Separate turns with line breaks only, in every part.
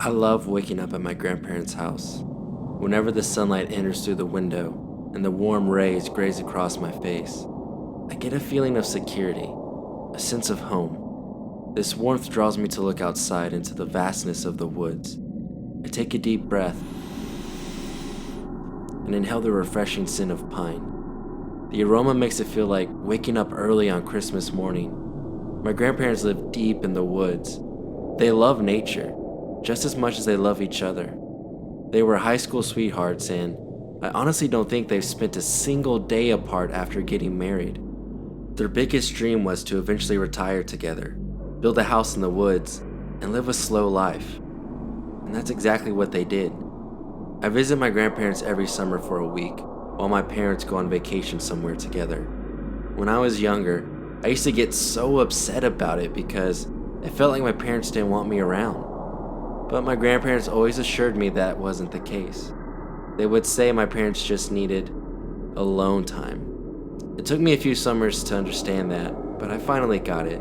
I love waking up at my grandparents' house. Whenever the sunlight enters through the window and the warm rays graze across my face, I get a feeling of security, a sense of home. This warmth draws me to look outside into the vastness of the woods. I take a deep breath and inhale the refreshing scent of pine. The aroma makes it feel like waking up early on Christmas morning. My grandparents live deep in the woods. They love nature just as much as they love each other. They were high school sweethearts, and I honestly don't think they've spent a single day apart after getting married. Their biggest dream was to eventually retire together, build a house in the woods, and live a slow life. And that's exactly what they did. I visit my grandparents every summer for a week, while my parents go on vacation somewhere together. When I was younger, I used to get so upset about it because it felt like my parents didn't want me around. But my grandparents always assured me that wasn't the case. They would say my parents just needed alone time. It took me a few summers to understand that, but I finally got it.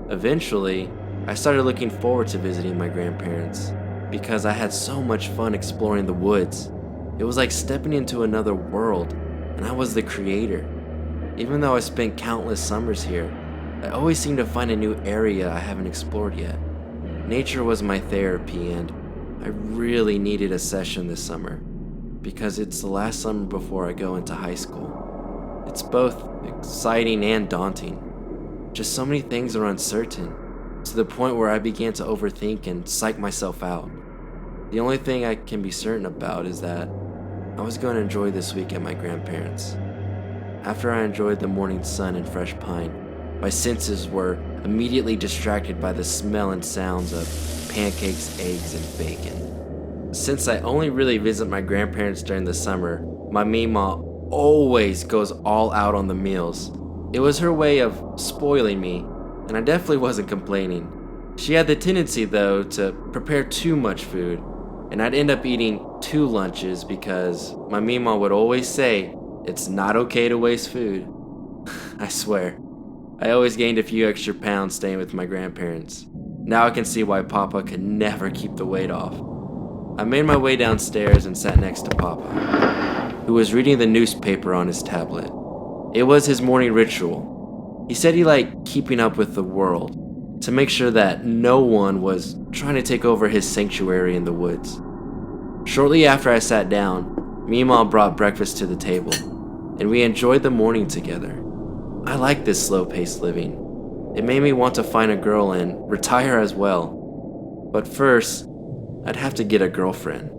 Eventually, I started looking forward to visiting my grandparents because I had so much fun exploring the woods. It was like stepping into another world, and I was the creator. Even though I spent countless summers here, I always seemed to find a new area I haven't explored yet. Nature was my therapy, and I really needed a session this summer because it's the last summer before I go into high school. It's both exciting and daunting. Just so many things are uncertain, to the point where I began to overthink and psych myself out. The only thing I can be certain about is that I was going to enjoy this week at my grandparents'. After I enjoyed the morning sun and fresh pine, my senses were immediately distracted by the smell and sounds of pancakes, eggs, and bacon. Since I only really visit my grandparents during the summer, my Mima always goes all out on the meals. It was her way of spoiling me, and I definitely wasn't complaining. She had the tendency, though, to prepare too much food, and I'd end up eating 2 lunches because my Mima would always say, "It's not okay to waste food." I swear, I always gained a few extra pounds staying with my grandparents. Now I can see why Papa could never keep the weight off. I made my way downstairs and sat next to Papa, who was reading the newspaper on his tablet. It was his morning ritual. He said he liked keeping up with the world to make sure that no one was trying to take over his sanctuary in the woods. Shortly after I sat down, Mima brought breakfast to the table, and we enjoyed the morning together. I like this slow-paced living. It made me want to find a girl and retire as well. But first, I'd have to get a girlfriend.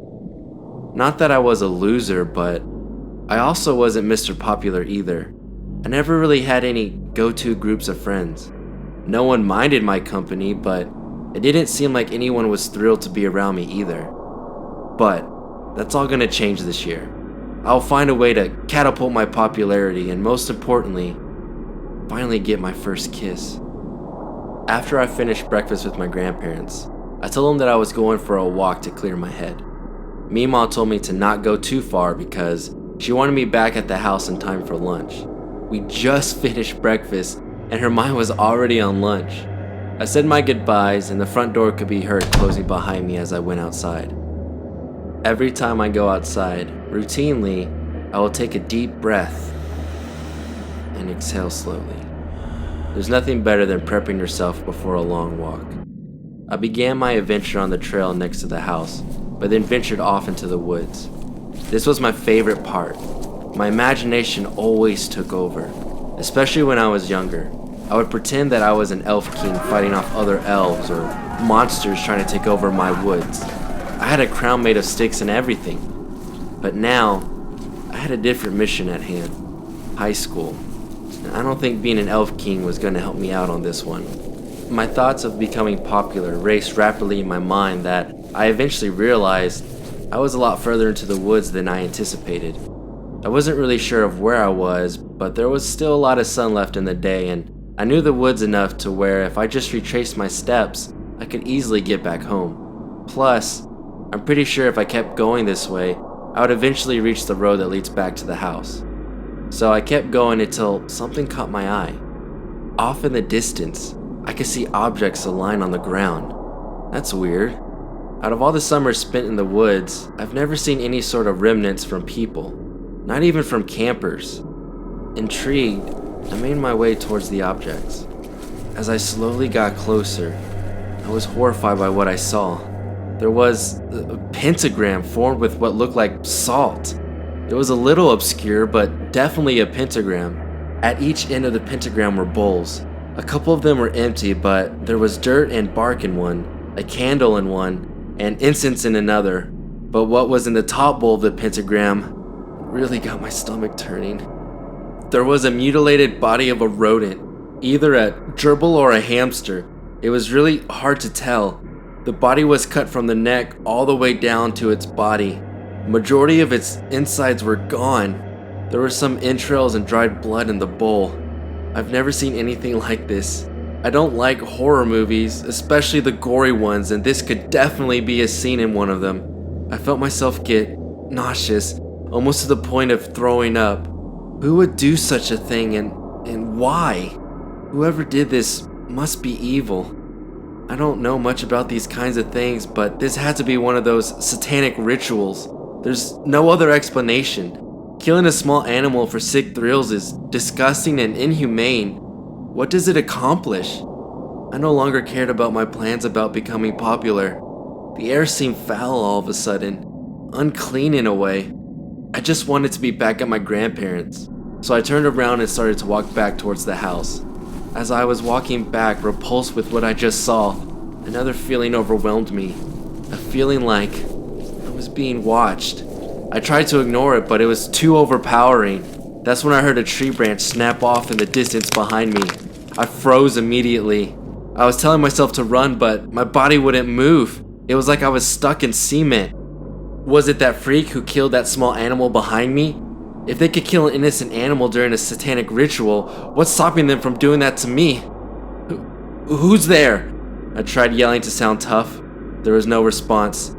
Not that I was a loser, but I also wasn't Mr. Popular either. I never really had any go-to groups of friends. No one minded my company, but it didn't seem like anyone was thrilled to be around me either. But that's all gonna change this year. I'll find a way to catapult my popularity and, most importantly, finally get my first kiss. After I finished breakfast with my grandparents, I told them that I was going for a walk to clear my head. Mima told me to not go too far because she wanted me back at the house in time for lunch. We just finished breakfast and her mind was already on lunch. I said my goodbyes and the front door could be heard closing behind me as I went outside. Every time I go outside, routinely, I will take a deep breath and exhale slowly. There's nothing better than prepping yourself before a long walk. I began my adventure on the trail next to the house, but then ventured off into the woods. This was my favorite part. My imagination always took over, especially when I was younger. I would pretend that I was an elf king fighting off other elves or monsters trying to take over my woods. I had a crown made of sticks and everything. But now, I had a different mission at hand. High school. And I don't think being an elf king was going to help me out on this one. My thoughts of becoming popular raced rapidly in my mind that I eventually realized I was a lot further into the woods than I anticipated. I wasn't really sure of where I was, but there was still a lot of sun left in the day, and I knew the woods enough to where if I just retraced my steps, I could easily get back home. Plus, I'm pretty sure if I kept going this way, I would eventually reach the road that leads back to the house. So I kept going until something caught my eye. Off in the distance, I could see objects align on the ground. That's weird. Out of all the summers spent in the woods, I've never seen any sort of remnants from people, not even from campers. Intrigued, I made my way towards the objects. As I slowly got closer, I was horrified by what I saw. There was a pentagram formed with what looked like salt. It was a little obscure, but definitely a pentagram. At each end of the pentagram were bowls. A couple of them were empty, but there was dirt and bark in one, a candle in one, and incense in another. But what was in the top bowl of the pentagram really got my stomach turning. There was a mutilated body of a rodent, either a gerbil or a hamster. It was really hard to tell. The body was cut from the neck all the way down to its body. Majority of its insides were gone. There were some entrails and dried blood in the bowl. I've never seen anything like this. I don't like horror movies, especially the gory ones, and this could definitely be a scene in one of them. I felt myself get nauseous, almost to the point of throwing up. Who would do such a thing, and why? Whoever did this must be evil. I don't know much about these kinds of things, but this had to be one of those satanic rituals. There's no other explanation. Killing a small animal for sick thrills is disgusting and inhumane. What does it accomplish? I no longer cared about my plans about becoming popular. The air seemed foul all of a sudden, unclean in a way. I just wanted to be back at my grandparents', so I turned around and started to walk back towards the house. As I was walking back, repulsed with what I just saw, another feeling overwhelmed me. A feeling like I was being watched. I tried to ignore it, but it was too overpowering. That's when I heard a tree branch snap off in the distance behind me. I froze immediately. I was telling myself to run, but my body wouldn't move. It was like I was stuck in cement. Was it that freak who killed that small animal behind me? If they could kill an innocent animal during a satanic ritual, what's stopping them from doing that to me? Who's there? I tried yelling to sound tough. There was no response.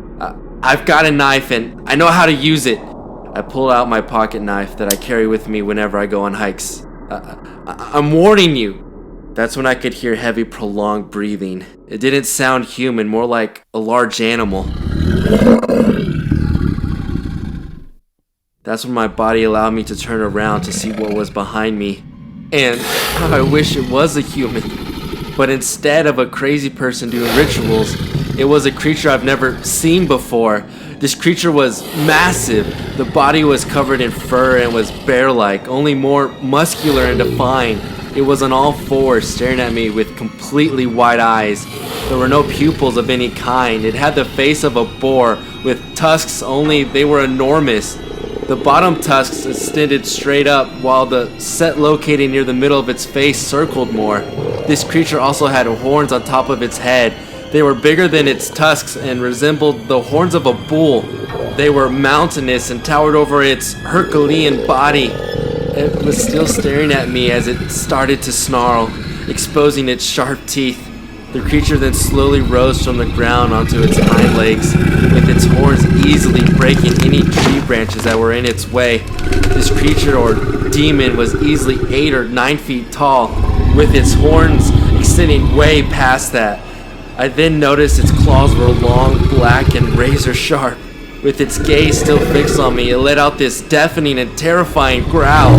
I've got a knife and I know how to use it. I pulled out my pocket knife that I carry with me whenever I go on hikes. I'm warning you. That's when I could hear heavy, prolonged breathing. It didn't sound human, more like a large animal. That's when my body allowed me to turn around to see what was behind me. And how I wish it was a human. But instead of a crazy person doing rituals, it was a creature I've never seen before. This creature was massive. The body was covered in fur and was bear-like, only more muscular and defined. It was on all fours, staring at me with completely wide eyes. There were no pupils of any kind. It had the face of a boar with tusks, only they were enormous. The bottom tusks extended straight up, while the set located near the middle of its face circled more. This creature also had horns on top of its head. They were bigger than its tusks and resembled the horns of a bull. They were mountainous and towered over its Herculean body. It was still staring at me as it started to snarl, exposing its sharp teeth. The creature then slowly rose from the ground onto its hind legs, with its horns easily breaking any tree branches that were in its way. This creature or demon was easily 8 or 9 feet tall, with its horns extending way past that. I then noticed its claws were long, black, and razor sharp. With its gaze still fixed on me, it let out this deafening and terrifying growl.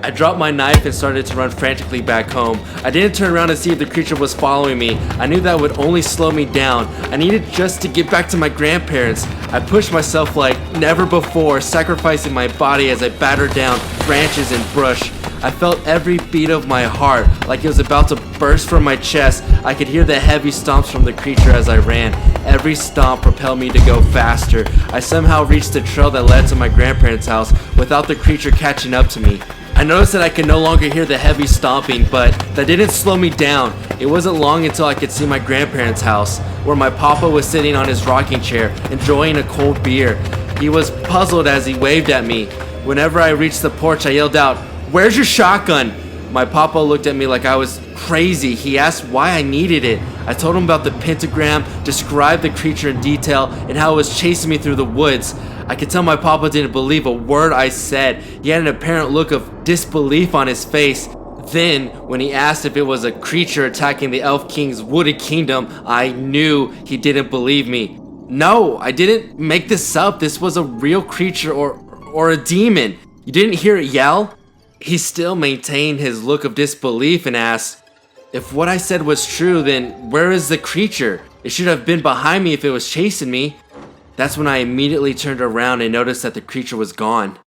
I dropped my knife and started to run frantically back home. I didn't turn around to see if the creature was following me. I knew that would only slow me down. I needed just to get back to my grandparents. I pushed myself like never before, sacrificing my body as I battered down branches and brush. I felt every beat of my heart, like it was about to burst from my chest. I could hear the heavy stomps from the creature as I ran. Every stomp propelled me to go faster. I somehow reached the trail that led to my grandparents' house without the creature catching up to me. I noticed that I could no longer hear the heavy stomping, but that didn't slow me down. It wasn't long until I could see my grandparents' house, where my papa was sitting on his rocking chair, enjoying a cold beer. He was puzzled as he waved at me. Whenever I reached the porch, I yelled out, "Where's your shotgun?" My papa looked at me like I was crazy. He asked why I needed it. I told him about the pentagram, described the creature in detail, and how it was chasing me through the woods. I could tell my papa didn't believe a word I said. He had an apparent look of disbelief on his face. Then, when he asked if it was a creature attacking the Elf King's wooded kingdom, I knew he didn't believe me. No, I didn't make this up. This was a real creature or a demon. You didn't hear it yell? He still maintained his look of disbelief and asked, if what I said was true, then where is the creature? It should have been behind me if it was chasing me. That's when I immediately turned around and noticed that the creature was gone.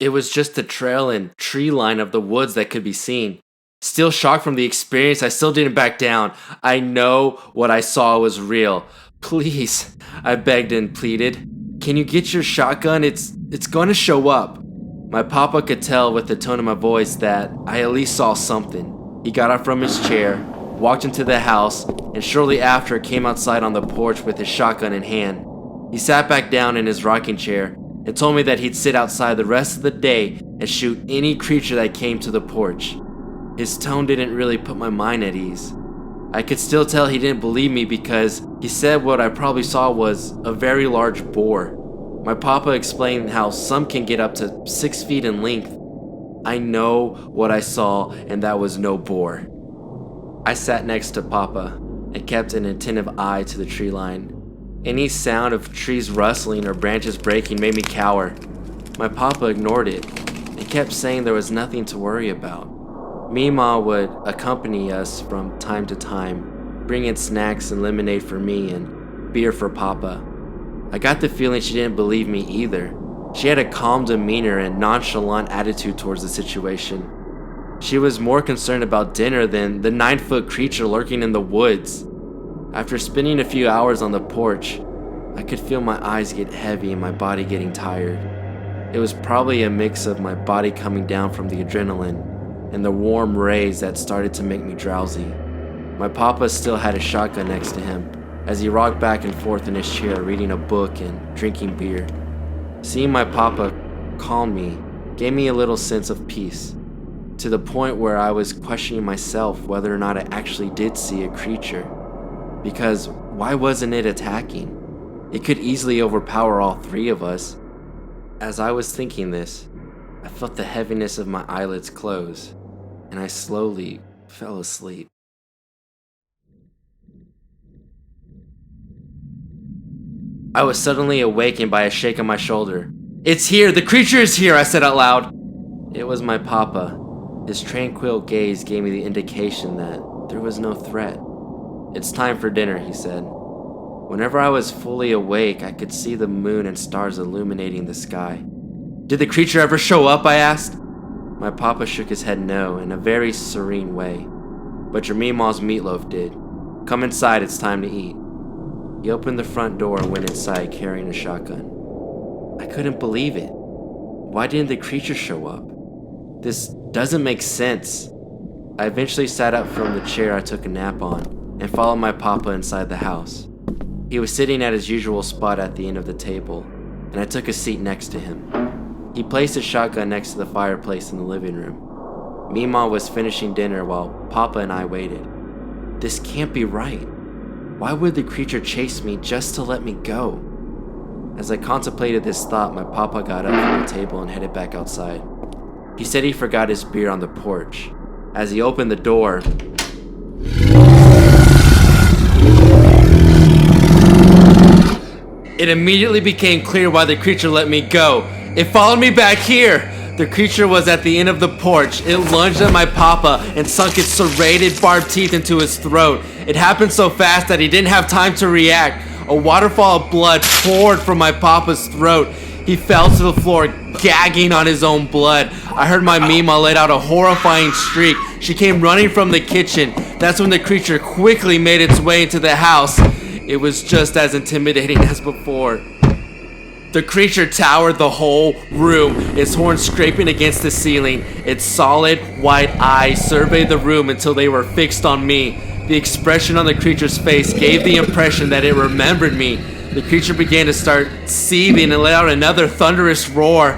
It was just the trail and tree line of the woods that could be seen. Still shocked from the experience, I still didn't back down. I know what I saw was real. Please, I begged and pleaded. Can you get your shotgun? It's going to show up. My papa could tell with the tone of my voice that I at least saw something. He got up from his chair, walked into the house, and shortly after came outside on the porch with his shotgun in hand. He sat back down in his rocking chair and told me that he'd sit outside the rest of the day and shoot any creature that came to the porch. His tone didn't really put my mind at ease. I could still tell he didn't believe me because he said what I probably saw was a very large boar. My papa explained how some can get up to 6 feet in length. I know what I saw, and that was no boar. I sat next to Papa and kept an attentive eye to the tree line. Any sound of trees rustling or branches breaking made me cower. My papa ignored it and kept saying there was nothing to worry about. Mima would accompany us from time to time, bringing snacks and lemonade for me and beer for Papa. I got the feeling she didn't believe me either. She had a calm demeanor and nonchalant attitude towards the situation. She was more concerned about dinner than the 9-foot creature lurking in the woods. After spending a few hours on the porch, I could feel my eyes get heavy and my body getting tired. It was probably a mix of my body coming down from the adrenaline and the warm rays that started to make me drowsy. My papa still had a shotgun next to him as he rocked back and forth in his chair reading a book and drinking beer. Seeing my papa calm me gave me a little sense of peace, to the point where I was questioning myself whether or not I actually did see a creature. Because why wasn't it attacking? It could easily overpower all three of us. As I was thinking this, I felt the heaviness of my eyelids close, and I slowly fell asleep. I was suddenly awakened by a shake on my shoulder. "It's here! The creature is here!" I said out loud. It was my papa. His tranquil gaze gave me the indication that there was no threat. "It's time for dinner," he said. Whenever I was fully awake, I could see the moon and stars illuminating the sky. "Did the creature ever show up?" I asked. My papa shook his head no in a very serene way. "But your meemaw's meatloaf did. Come inside, it's time to eat." He opened the front door and went inside carrying a shotgun. I couldn't believe it. Why didn't the creature show up? This doesn't make sense. I eventually sat up from the chair I took a nap on and followed my papa inside the house. He was sitting at his usual spot at the end of the table, and I took a seat next to him. He placed his shotgun next to the fireplace in the living room. Meemaw was finishing dinner while Papa and I waited. This can't be right. Why would the creature chase me just to let me go? As I contemplated this thought, my papa got up from the table and headed back outside. He said he forgot his beer on the porch. As he opened the door, it immediately became clear why the creature let me go. It followed me back here. The creature was at the end of the porch. It lunged at my papa and sunk its serrated, barbed teeth into his throat. It happened so fast that he didn't have time to react. A waterfall of blood poured from my papa's throat. He fell to the floor, gagging on his own blood. I heard my Mima let out a horrifying shriek. She came running from the kitchen. That's when the creature quickly made its way into the house. It was just as intimidating as before. The creature towered the whole room, its horns scraping against the ceiling. Its solid, white eyes surveyed the room until they were fixed on me. The expression on the creature's face gave the impression that it remembered me. The creature began to start seething and let out another thunderous roar.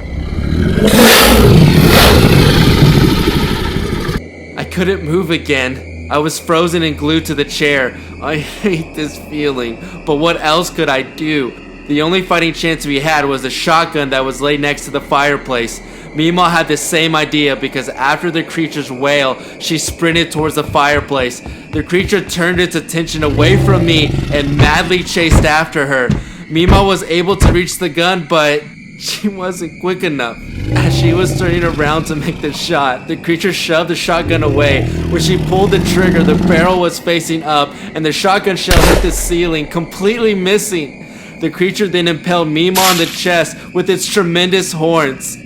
I couldn't move again. I was frozen and glued to the chair. I hate this feeling, but what else could I do? The only fighting chance we had was the shotgun that was laid next to the fireplace. Mima had the same idea because after the creature's wail, she sprinted towards the fireplace. The creature turned its attention away from me and madly chased after her. Mima was able to reach the gun, but she wasn't quick enough. As she was turning around to make the shot, the creature shoved the shotgun away. When she pulled the trigger, the barrel was facing up, and the shotgun shell hit the ceiling, completely missing. The creature then impaled Mima on the chest with its tremendous horns.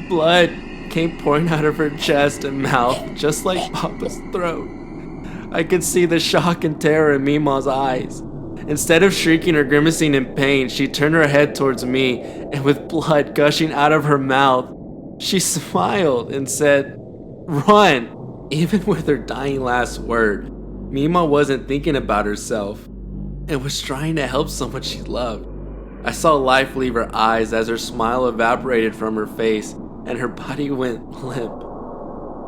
Blood came pouring out of her chest and mouth, just like Papa's throat. I could see the shock and terror in Mima's eyes. Instead of shrieking or grimacing in pain, she turned her head towards me, and with blood gushing out of her mouth, she smiled and said, "Run!" Even with her dying last word, Mima wasn't thinking about herself and was trying to help someone she loved. I saw life leave her eyes as her smile evaporated from her face and her body went limp.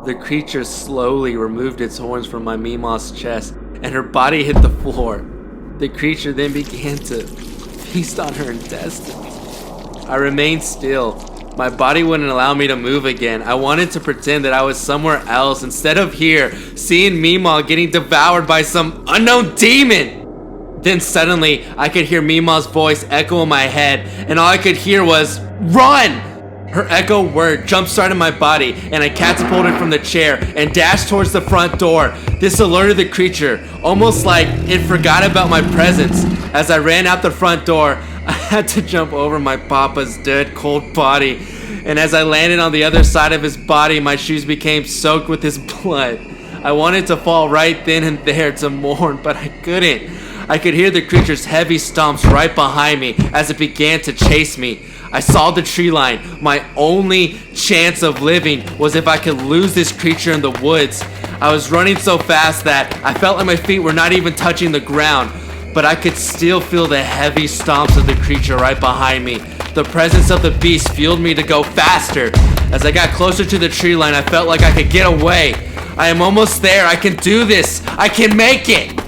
The creature slowly removed its horns from my Mima's chest and her body hit the floor. The creature then began to feast on her intestines. I remained still. My body wouldn't allow me to move again. I wanted to pretend that I was somewhere else instead of here, seeing Mima getting devoured by some unknown demon. Then suddenly, I could hear Mima's voice echo in my head, and all I could hear was, "Run!" Her echo word jump-started my body, and I catapulted from the chair and dashed towards the front door. This alerted the creature, almost like it forgot about my presence. As I ran out the front door, I had to jump over my papa's dead, cold body, and as I landed on the other side of his body, my shoes became soaked with his blood. I wanted to fall right then and there to mourn, but I couldn't. I could hear the creature's heavy stomps right behind me as it began to chase me. I saw the tree line. My only chance of living was if I could lose this creature in the woods. I was running so fast that I felt like my feet were not even touching the ground, but I could still feel the heavy stomps of the creature right behind me. The presence of the beast fueled me to go faster. As I got closer to the tree line, I felt like I could get away. I am almost there. I can do this. I can make it.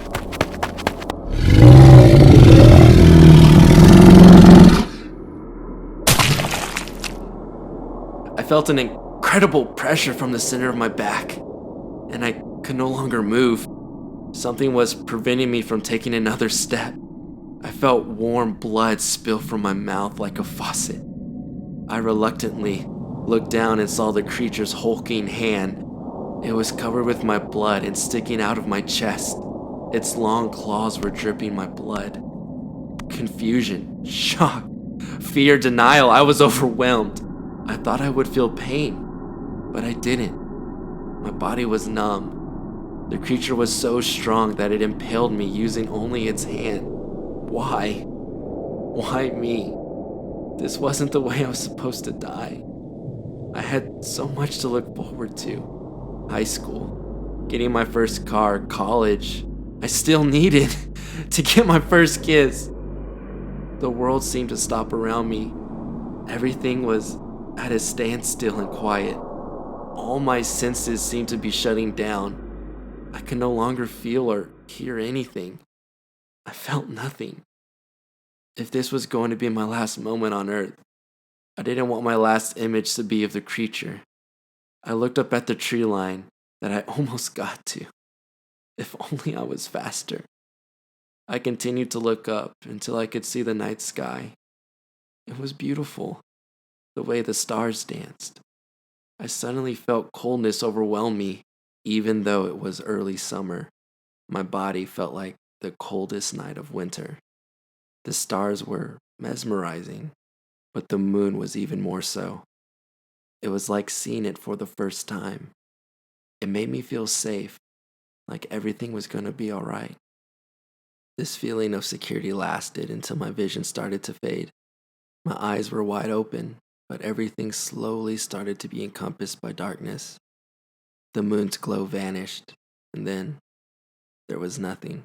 I felt an incredible pressure from the center of my back, and I could no longer move. Something was preventing me from taking another step. I felt warm blood spill from my mouth like a faucet. I reluctantly looked down and saw the creature's hulking hand. It was covered with my blood and sticking out of my chest. Its long claws were dripping my blood. Confusion, shock, fear, denial. I was overwhelmed. I thought I would feel pain, but I didn't. My body was numb. The creature was so strong that it impaled me using only its hand. Why? Why me? This wasn't the way I was supposed to die. I had so much to look forward to. High school, getting my first car, college. I still needed to get my first kiss. The world seemed to stop around me. Everything was at a standstill and quiet. All my senses seemed to be shutting down. I could no longer feel or hear anything. I felt nothing. If this was going to be my last moment on Earth, I didn't want my last image to be of the creature. I looked up at the tree line that I almost got to. If only I was faster. I continued to look up until I could see the night sky. It was beautiful, the way the stars danced. I suddenly felt coldness overwhelm me, even though it was early summer. My body felt like the coldest night of winter. The stars were mesmerizing, but the moon was even more so. It was like seeing it for the first time. It made me feel safe, like everything was going to be all right. This feeling of security lasted until my vision started to fade. My eyes were wide open, but everything slowly started to be encompassed by darkness. The moon's glow vanished, and then there was nothing.